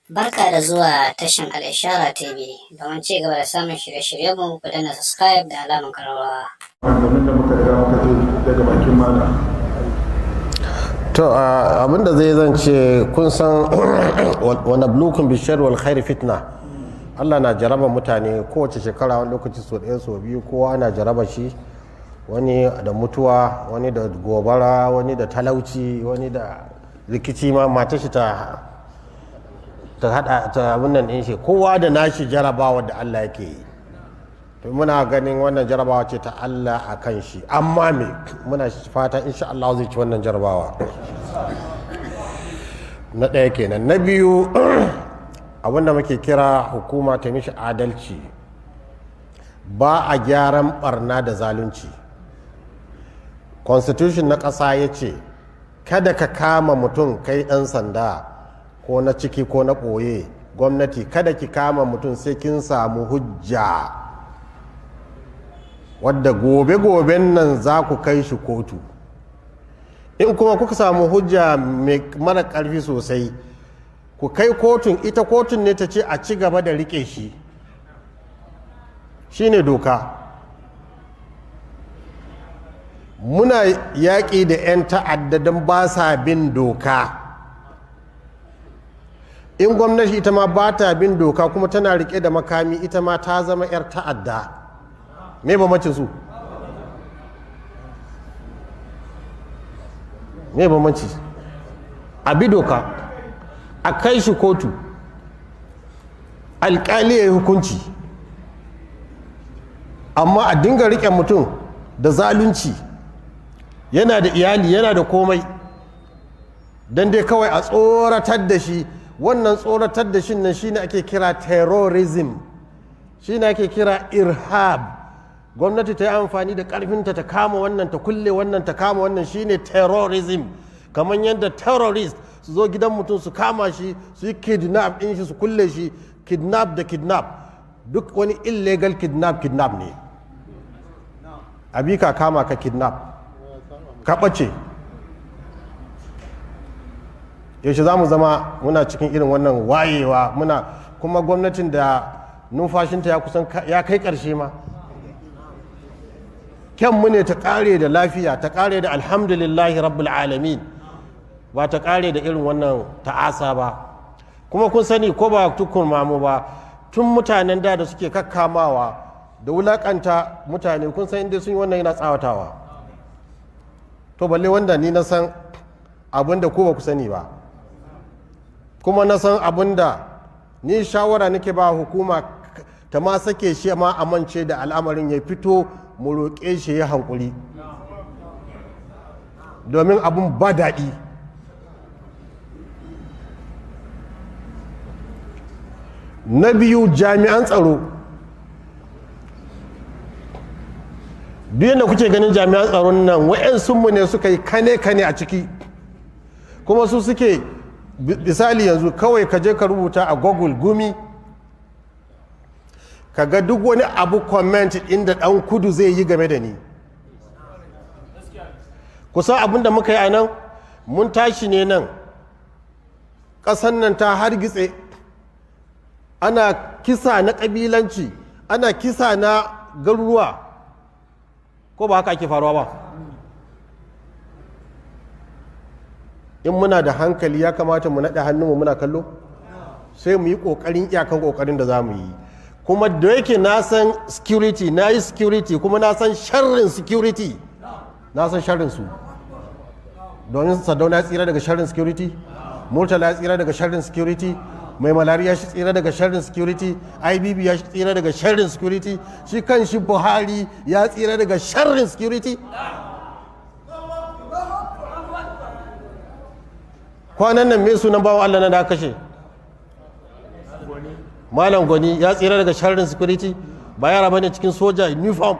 Barka da zuwa tashin Al-Ishara TV. Domin ci gaba da samun shirye-shiryenmu ku danna subscribe da alamun kararrawa. Abin da muka riga muka ji daga bakin malam. To abinda zai zance kun san wa nablukum bishar wal khair fitna. Allah na jaraba mutane kowace shekara, wani lokaci so ɗaya so biyu, kowa ana jaraba shi, wani da mutuwa, wani da gobara, wani da talauci, wani da rikici, ma matar shi ta hada ta abin nan din shi, kowa da nashi jarabawa da Allah yake yi. To muna ganin wannan jarabawa ce ta Allah a kan shi, amma me muna fata insha Allah zai ci wannan jarabawa. Na ɗaya kenan. Na biyu, abinda muke kira hukuma ta mishi adalci, ba a gyaran barna da zalunci. Constitution na ƙasa ya ce kada ka kama mutum kai ɗan sanda ko na ciki ko na ɓoye, gwamnati kada ki kama mutum sai kin samu hujja wadda gobe-goben nan za ku kai shi kotu. In kuma kuka samu hujja mara ƙarfi sosai, ku kai kotun, ita kotun ne ta ce a ci gaba da riƙe shi, shine doka. Muna yaƙi da 'yan ta'adda don ba sa bin doka. In gwamnati ita ma ba ta bin doka kuma tana riƙe da makami, ita ma ta zama 'yar ta'adda. Me bambancin su? Me bambanci? A bi doka, a kai shi kotu, alƙali ya yi hukunci, amma a dinga riƙe mutum da zalunci, yana da iyali, yana da komai, don dai kawai a tsoratar da shi. Wannan tsoratar da shi nan shine ake kira terrorism, shine ake kira irhab. Gwamnati ta yi amfani da ƙarfinta ta kama wannan, ta kulle wannan, ta kama wannan, shine terrorism. Kamar yadda terrorist su zo gidan mutum su kama shi, su yi kidnap ɗin shi, su kulle shi. Kidnap da kidnap, duk wani illegal kidnap ne. Abi ka kama ka kidnap, ka ɓace. Yaushe za mu zama muna cikin irin wannan wayewa, muna kuma gwamnatin da numfashinta ya kai ƙarshe ma. Kyanmu ne ta ƙare da lafiya, ta ƙare da alhamdulillahi rabbul alamin, ba ta ƙare da irin wannan ta'asa ba. Kuma kun sani ko ba tukun mamu ba, tun mutanen da suke kakkamawa da wulaƙanta mutane, kun san inda sun yi wannan yana tsawatawa. To balle wanda ni na san abin da ko ba ku sani ba, kuma na san abin da ni shawara nake ba hukuma ta ma sake shi ma amince da al'amarin, ya fito mu roƙe shi ya hankuri, domin abin ba daɗi. Na biyu, jami'an tsaro. Duk yadda kuke ganin jami'an tsaron nan, wa'yansunmu ne suka yi kane-kane a ciki, kuma su suke, misali yanzu kawai ka je ka rubuta a Google Gumi, ka ga duk wani abu comment inda ɗan kudu zai yi game da ni. Kusan abin da muka yi a nan, mun tashi ne nan, ƙasan nan ta hargitse, ana kisa na ƙabilanci, ana kisa na garuruwa, ko ba haka ake faruwa ba? In muna da hankali ya kamata mu naɗa hannunmu muna kallo, sai mu yi ƙoƙarin iyakan ƙoƙarin da za mu yi. Kuma da yake na san security, na yi security, kuma na san sharrin security, na san sharrin su. Domin Saddauna ya tsira daga sharrin security, Murtala ya tsira daga sharrin security, mai malariya shi tsira daga sharrin security, IBB ya tsira daga sharrin security, shi kan shi Buhari ya tsira daga sharrin security. Kwanan nan me sunan bawan Allah na da kashe? Malam Gwani ya tsira daga sharrin security, ba yara bane cikin soja uniform.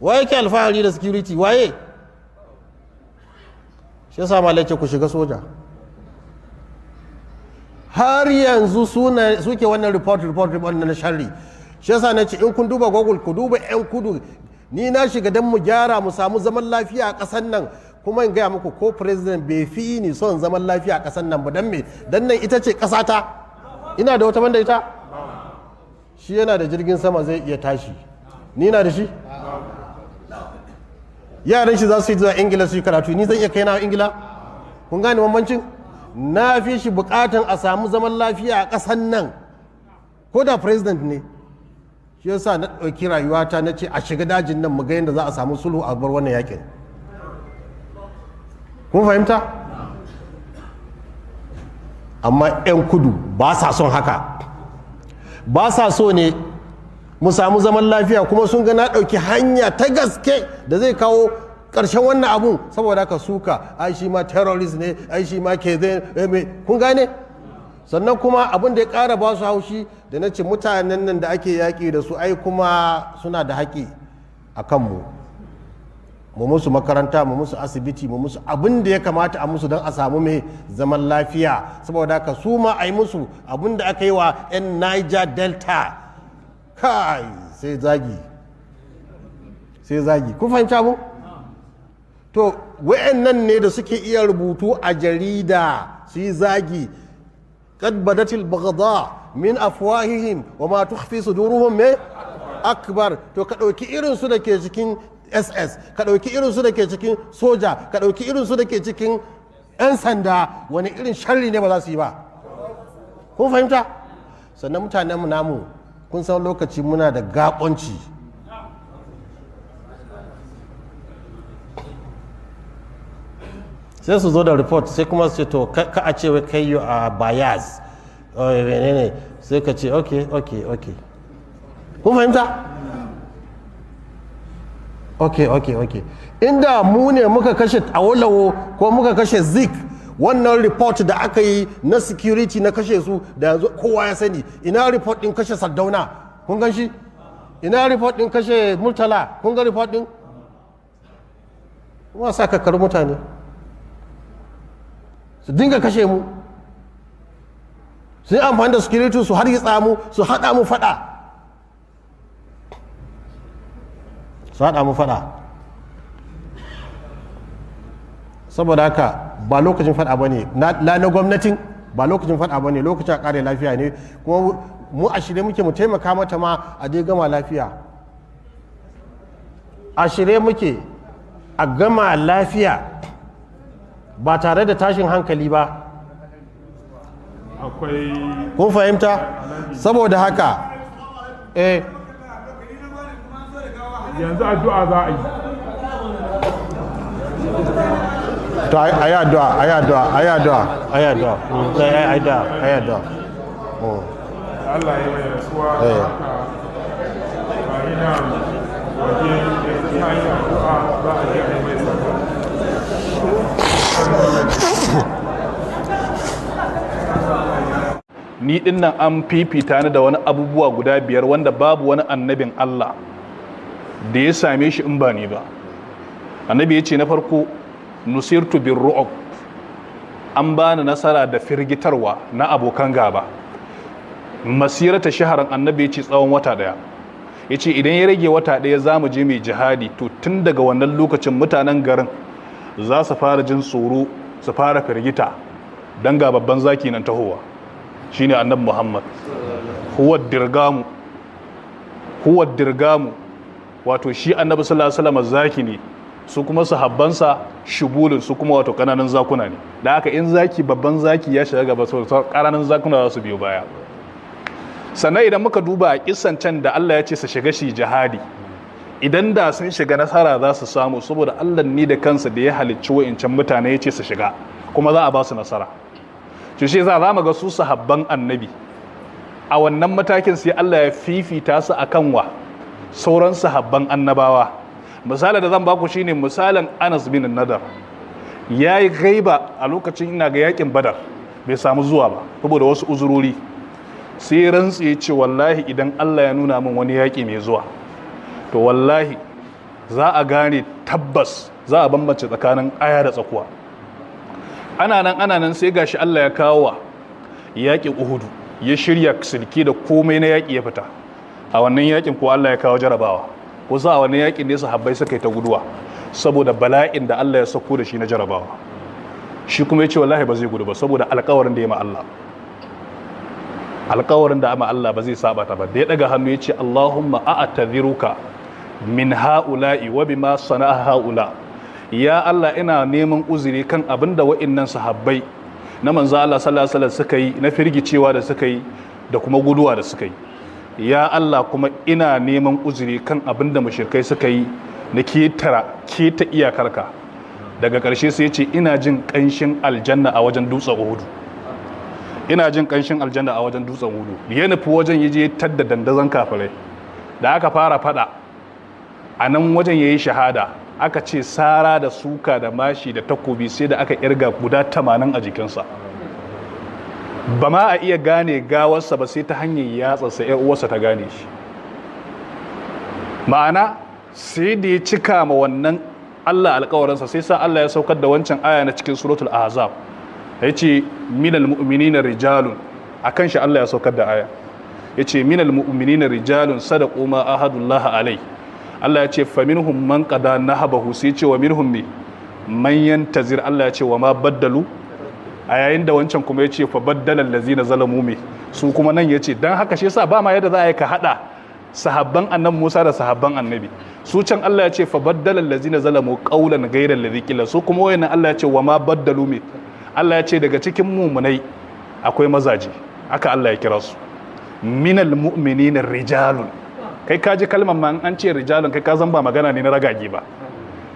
Waye ke alfahari da security? Waye? Shi yasa malai ce ku shiga soja. Har yanzu suke wannan report na sharri. Shi yasa na ce in kun duba Google ku duba 'yan kudu, ni na shiga don mu gyara mu samu zaman lafiya a ƙasar nan. kuma in gaya muku ko president bai fi ni son zaman lafiya a ƙasar nan ba. Dan me? Dan nan ita ce ƙasata. Ina da wata banda ita? Shi yana da jirgin sama zai iya tashi, ni na da shi? Yaran shi za su yi zuwa Ingila su yi karatu, ni zan iya kai na Ingila? Kun gane bambancin? Na fi shi bukatan a samu zaman lafiya a ƙasar nan, ko da president ne. Shi yasa na ɗauki rayuwata na ce a shiga dajin nan mu ga yadda za a samu sulhu a bar wannan yakin. Kun fahimta? Amma 'yan kudu ba sa son haka, ba sa so ne mu samu zaman lafiya, kuma sun ga na ɗauki hanya ta gaske da zai kawo ƙarshen wannan abun. Saboda haka suka ai shi ma terrorist ne, ai shi ma ke zai kun gane. Sannan kuma abin da ya ƙara ba su haushi da na ce mutanen nan da ake yaƙi da su ai kuma suna da haƙi a kanmu, mu musu makaranta, mu musu asibiti, mu musu abin da ya kamata a musu don a samu mai zaman lafiya. Saboda haka su ma a yi musu abin da aka yi wa 'yan Niger Delta. Kai sai zagi, sai zagi. Kun fahimci abu? To wa'annan ne da suke iya rubutu a jarida su yi zagi. Qad badatil baghdha min afwahihim wa ma tukhfi suduruhum akbar. To ka ɗauki irin su da ke cikin SS, ka ɗauki irin su da ke cikin soja, ka ɗauki irin su da ke cikin 'yan sanda, wani irin sharri ne ba za su yi ba? Kun fahimta? Sannan mutanen namu kun san lokaci muna da gaɓonci. Sai su zo da report sai kuma su ce to ka a ce wai kai you are bias, ne sai ka ce okay. Kun fahimta? Okay. Inda mu ne muka kashe Awolowo ko muka kashe Zik, wannan report da aka yi na security na kashe su da yanzu kowa ya sani. Ina report din kashe Sardauna? Kun gan shi? Ina report din kashe Murtala? Kun ga report din? Kuma sa kakar mutane su dinga kashe mu, su yi amfani da security su hargitsa mu, su haɗa mu faɗa. Saboda haka ba lokacin faɗa ba ne na gwamnatin, ba lokacin faɗa ba ne, lokacin a ƙare lafiya ne. Kuma mu a shirye muke mu taimaka mata ma a dai gama lafiya. A shirye muke a gama lafiya ba tare da tashin hankali ba. Kun fahimta? Saboda haka yanzu addu'a za a yi. To ayi addu'a. Allah ya mai rasuwa haka bayan waje ya yi addu'a za a je a yi mai sallah. Ni din nan an fifita ni da wani abubuwa guda 5 wanda babu wani annabin Allah da ya same shi in ba ni ba. Annabi ya ce na farko nusirtu bir ru'ub, an bani nasara da firgitarwa na abokan gaba. Masirata shaharan, annabi ya ce tsawon wata 1. Ya ce idan ya rage wata 1 za mu je mai jihadi, to tun daga wannan lokacin mutanen garin za su fara jin tsoro, su fara firgita don ga babban zaki nan tahowa. Shine annabi Muhammad. Huwa dirgamu, wato shi annabi sallallahu alaihi wasallam zaki ne, su kuma sahabbansa shubulun, su kuma wato kananan zakuna ne. Da haka in zaki babban zaki ya shiga gaba, so kananan zakuna za su biyo baya. Sannan idan muka duba a kissan can da Allah ya ce su shiga shi jihadi, idan da sun shiga nasara za su samu, saboda Allah ni da kansa da ya halicci wa'incan mutane ya ce su shiga, kuma za a ba su nasara. To shi za mu ga su sahabban annabi a wannan matakin sai Allah ya fifita su akan wa sauran sahabban annabawa. Misalin da zan baku shine misalin Anas bin Nadar. Yayi gaiba a lokacin ina ga yakin Badar, bai samu zuwa ba saboda wasu uzurori. Sai rantsi ya ce wallahi idan Allah ya nuna min wani yaki mai zuwa, to wallahi za a gane tabbas, za a bambance tsakanin aya da tsakuwa. Ana nan sai gashi Allah ya kawo wa yakin Uhudu, ya shirya silki da komai na yaki ya fita. A wannan yakin ko Allah ya kawo jarabawa, kusa a wannan yakin ne sahabbai suka yi ta guduwa, saboda bala'in da Allah ya sauko da shi na jarabawa. Shi kuma ya ce wallahi ba zai gudu ba saboda alƙawarin da ya ma Allah, alƙawarin da ma Allah ba zai saba ta ba. Da ya daga hannu ya ce Allahumma a'tadhiruka min ha'ula'i wa bima sana'a ha'ula. Ya Allah ina neman uzuri kan abin da wa'innan sahabbai na manzo Allah sallallahu alaihi wasallam suka yi, na firgicewa da suka yi da kuma guduwa da suka yi. Ya Allah kuma ina neman uzuri kan abin da mushrikai suka yi na keta iyakarka. Daga ƙarshe sai ya ce ina jin ƙanshin aljanna a wajen dutsen Uhud, ina jin ƙanshin aljanna a wajen dutsen Uhud. Ya nufi wajen yaje tadda dandazon kafirai, da aka fara fada a nan wajen yayi shahada. Aka ce sara da suka da mashi da takobi sai da aka irga guda 80 a jikinsa. Ba ma a iya gane gawarsa ba sai ta hanyar yatsarsa ‘yar uwarsa ta gane shi. Ma'ana sai da ya cika ma wannan Allah alƙawarinsa, sai sa Allah ya saukar da wancan aya na cikin suratul ahzab, ya ce minal mu'minina rijalun, a kan shi Allah ya saukar da aya, ya ce minal mu'minina rijalun sadaqu ma ahadullah alai. Allah ya ce faminhum man qada nahabahu, sai ce wa minhum man yantazir. Allah ya ce wa ma baddalu, a yayin da wancan kuma ya ce fa baddala allazina zalamu me, su kuma nan ya ce dan haka shi yasa ba ma yadda za a yi ka hada sahabban annabi Musa da sahabban annabi. Su can Allah ya ce fa baddala allazina zalamu qawlan ghayra allazi qila, su kuma wayannan Allah ya ce wa ma baddalu me. Allah ya ce daga cikin mumunai akwai mazaji, aka Allah ya kira su minal mu'minina rijalun. Kai ka ji kalmar ma an ce rijalun, kai ka zan ba magana ne na ragage ba.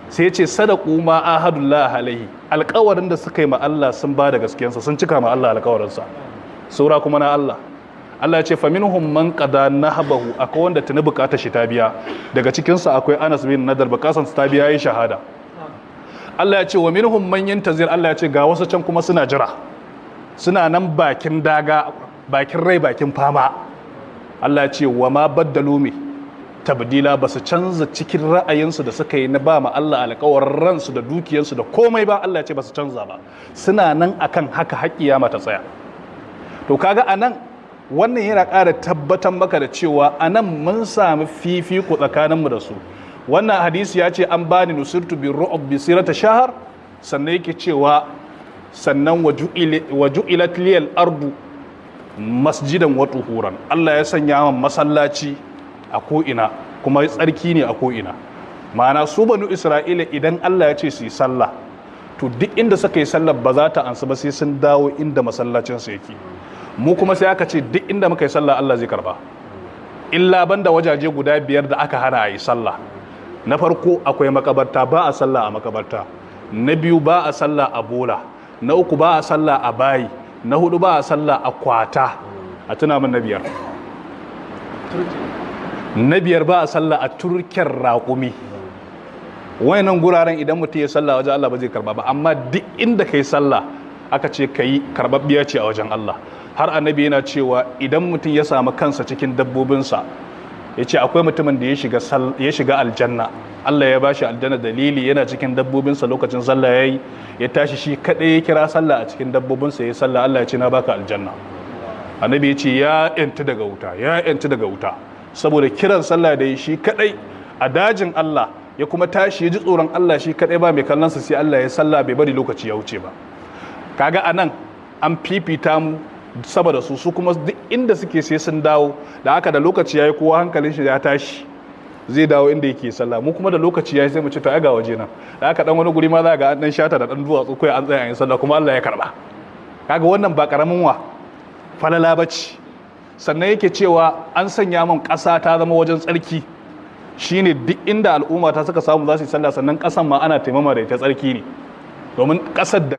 Sai ya ce sadaqu ma ahadullah alaihi, alƙawarin da suka yi ma Allah sun ba da gaskiyansa, sun cika ma Allah alƙawarinsa. Saura kuma na Allah, Allah ya ce faminhum man qada nahbahu, akwai wanda tuni bukatar shi ta biya. Daga cikinsa akwai Anas bin Nadar, bukatar ta biya yayi shahada. Allah ya ce wa minhum man yantazir, Allah ya ce ga wasu can kuma suna jira, suna nan bakin daga, bakin rai bakin fama. Allah ya ce wa ma baddalu mi tabdila, ba su canza cikin ra'ayinsu da suka yi na ba ma Allah alƙawarin ransu da dukiyarsu da komai ba. Allah ya ce ba su canza ba, suna nan akan haka haƙiya mata tsaya. To kaga anan wannan yana ƙara tabbatar maka da cewa anan mun sami fifiko tsakaninmu da su. Wannan hadisi ya ce an bani nusirtu bi ru'ub bi sirata shahar, sannan yake cewa sannan waju'ilat liyal ardu masjidan wa tuhuran. Allah ya sanya min masallaci a ko'ina kuma tsarki ne a ko'ina. Ma'ana su banu Isra'ila idan Allah ya ce su yi sallah, to duk inda suka yi sallah ba za ta ansu ba sai sun dawo inda masallacinsu yake. Mu kuma sai aka ce duk inda muka yi sallah Allah zai karba, illa banda wajaje guda 5 da aka hana a yi sallah. Na farko akwai makabarta, ba a sallah a makabarta. Na biyu ba a sallah a bola. Na uku ba a sallah a bayi. Na hudu ba a sallah a kwata. A tuna min na biyar. Na biyar ba a sallah a turken raƙumi. Wayannan guraren idan mutum ya sallah wajen Allah ba zai karba ba, amma duk inda kai sallah aka ce kai karbabbiya ce a wajen Allah. Har annabi yana cewa idan mutum ya samu kansa cikin dabbobinsa, ya ce akwai mutumin da ya shiga aljanna, Allah ya bashi aljanna dalili yana cikin dabbobinsa lokacin sallah yayi, ya tashi shi kadai ya kira sallah a cikin dabbobinsa ya sallah, Allah ya ce na baka aljanna. Annabi ya ce ya yanti daga wuta, ya yanti daga wuta, saboda kiran sallah da shi kadai a dajin Allah, ya kuma tashi ya ji tsoron Allah shi kadai ba mai kallon sa, sai Allah ya sallah bai bari lokaci ya wuce ba. Kaga anan an fifita mu saboda su kuma duk inda suke sai sun dawo, da haka da lokaci yayi kowa hankalin shi ya tashi zai dawo inda yake sallah. Mu kuma da lokaci yayi sai mu ce to ai ga waje nan, da haka dan wani guri ma za ga an dan shata da dan duwatsu kai an tsaya yin sallah kuma Allah ya karba. Kaga wannan ba karamin wa falala bace. Sannan yake cewa an sanya min ƙasa ta zama wajen tsarki, shine duk inda al'umma ta suka samu za su yi sallah, sannan ƙasan ma ana taimama da ita tsarki ne, domin ƙasar da